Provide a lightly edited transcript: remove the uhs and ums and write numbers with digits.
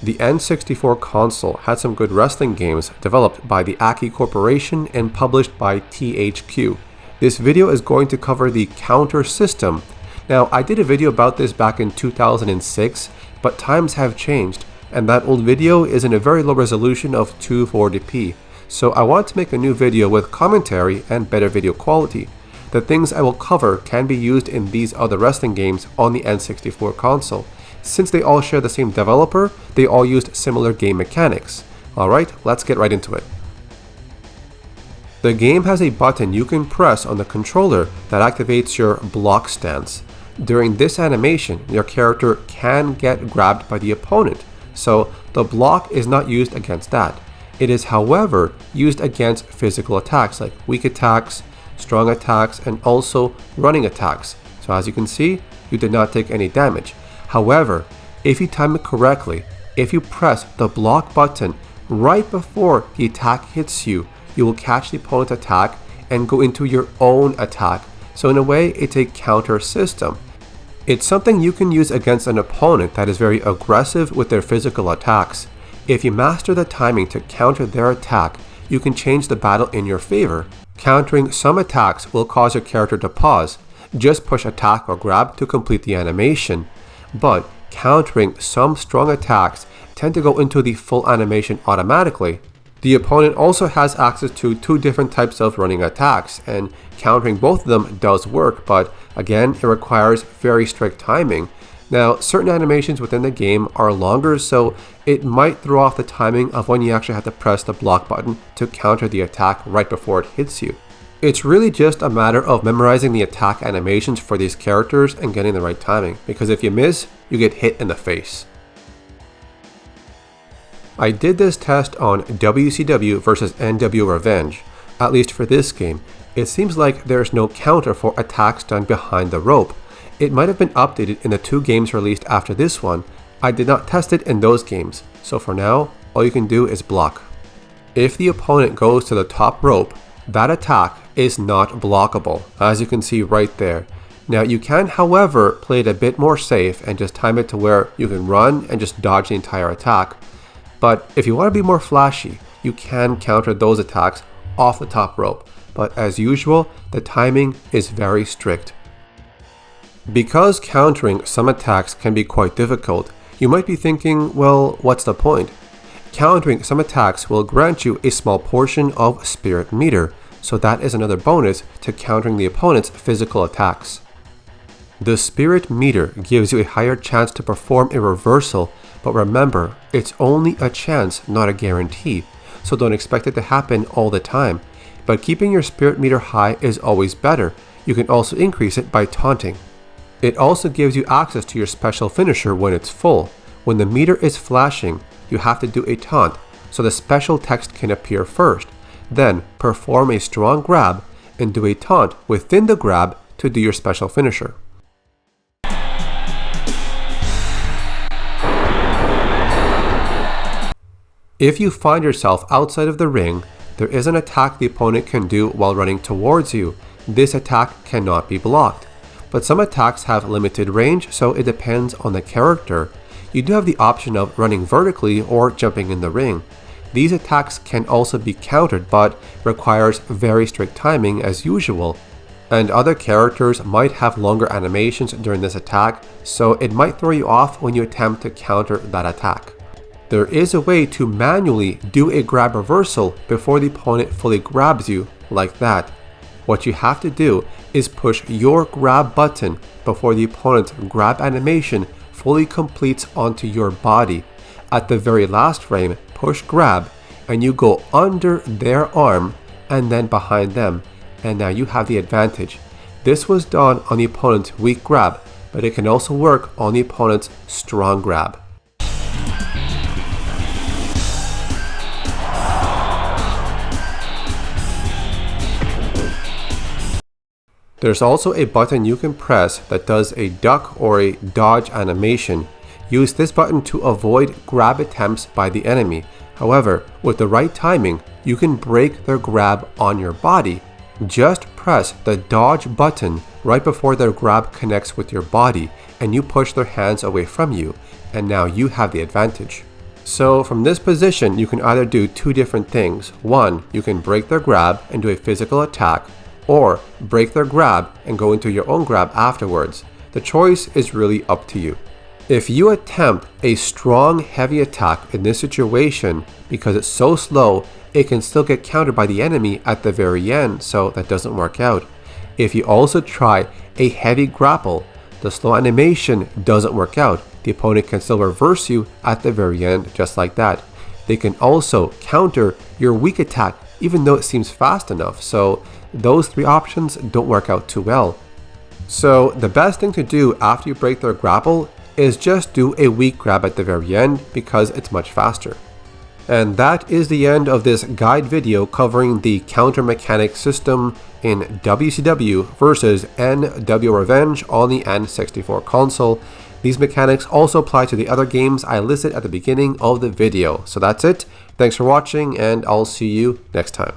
The N64 console had some good wrestling games developed by the Aki Corporation and published by THQ. This video is going to cover the counter system. Now, I did a video about this back in 2006, but times have changed, and that old video is in a very low resolution of 240p. So I want to make a new video with commentary and better video quality. The things I will cover can be used in these other wrestling games on the N64 console. Since they all share the same developer, they all used similar game mechanics. Alright, let's get right into it. The game has a button you can press on the controller that activates your block stance. During this animation, your character can get grabbed by the opponent, so the block is not used against that. It is, however, used against physical attacks like weak attacks, strong attacks, and also running attacks. So as you can see, you did not take any damage. However, if you time it correctly, if you press the block button right before the attack hits you, you will catch the opponent's attack and go into your own attack. So in a way, it's a counter system. It's something you can use against an opponent that is very aggressive with their physical attacks. If you master the timing to counter their attack, you can change the battle in your favor. Countering some attacks will cause your character to pause. Just push attack or grab to complete the animation. But countering some strong attacks tend to go into the full animation automatically. The opponent also has access to two different types of running attacks, and countering both of them does work, but again, it requires very strict timing. Now, certain animations within the game are longer, so it might throw off the timing of when you actually have to press the block button to counter the attack right before it hits you. It's really just a matter of memorizing the attack animations for these characters and getting the right timing, because if you miss, you get hit in the face. I did this test on WCW vs NWO Revenge. At least for this game, it seems like there's no counter for attacks done behind the rope. It might have been updated in the two games released after this one. I did not test it in those games, so for now, all you can do is block. If the opponent goes to the top rope, that attack is not blockable, as you can see right there. Now you can, however, play it a bit more safe and just time it to where you can run and just dodge the entire attack. But if you want to be more flashy, you can counter those attacks off the top rope. But as usual, the timing is very strict. Because countering some attacks can be quite difficult, you might be thinking, well, what's the point? Countering some attacks will grant you a small portion of spirit meter, so that is another bonus to countering the opponent's physical attacks. The spirit meter gives you a higher chance to perform a reversal, but remember, it's only a chance, not a guarantee, so don't expect it to happen all the time. But keeping your spirit meter high is always better. You can also increase it by taunting. It also gives you access to your special finisher when it's full. When the meter is flashing, you have to do a taunt, so the special text can appear first. Then perform a strong grab and do a taunt within the grab to do your special finisher. If you find yourself outside of the ring, there is an attack the opponent can do while running towards you. This attack cannot be blocked. But some attacks have limited range, so it depends on the character. You do have the option of running vertically or jumping in the ring. These attacks can also be countered, but requires very strict timing as usual. And other characters might have longer animations during this attack, so it might throw you off when you attempt to counter that attack. There is a way to manually do a grab reversal before the opponent fully grabs you, like that. What you have to do is push your grab button before the opponent's grab animation fully completes onto your body. At the very last frame, push grab and you go under their arm and then behind them, and now you have the advantage. This was done on the opponent's weak grab, but it can also work on the opponent's strong grab. There's also a button you can press that does a duck or a dodge animation. Use this button to avoid grab attempts by the enemy. However, with the right timing, you can break their grab on your body. Just press the dodge button right before their grab connects with your body and you push their hands away from you, and now you have the advantage. So from this position, you can either do two different things. One, you can break their grab and do a physical attack, or break their grab and go into your own grab afterwards. The choice is really up to you. If you attempt a strong heavy attack in this situation, because it's so slow, it can still get countered by the enemy at the very end, so that doesn't work out. If you also try a heavy grapple, the slow animation doesn't work out. The opponent can still reverse you at the very end, just like that. They can also counter your weak attack, even though it seems fast enough, so those three options don't work out too well. So the best thing to do after you break their grapple is just do a weak grab at the very end, because it's much faster. And that is the end of this guide video covering the counter mechanic system in WCW versus NWO Revenge on the N64 console. These mechanics also apply to the other games I listed at the beginning of the video. So that's it. Thanks for watching, and I'll see you next time.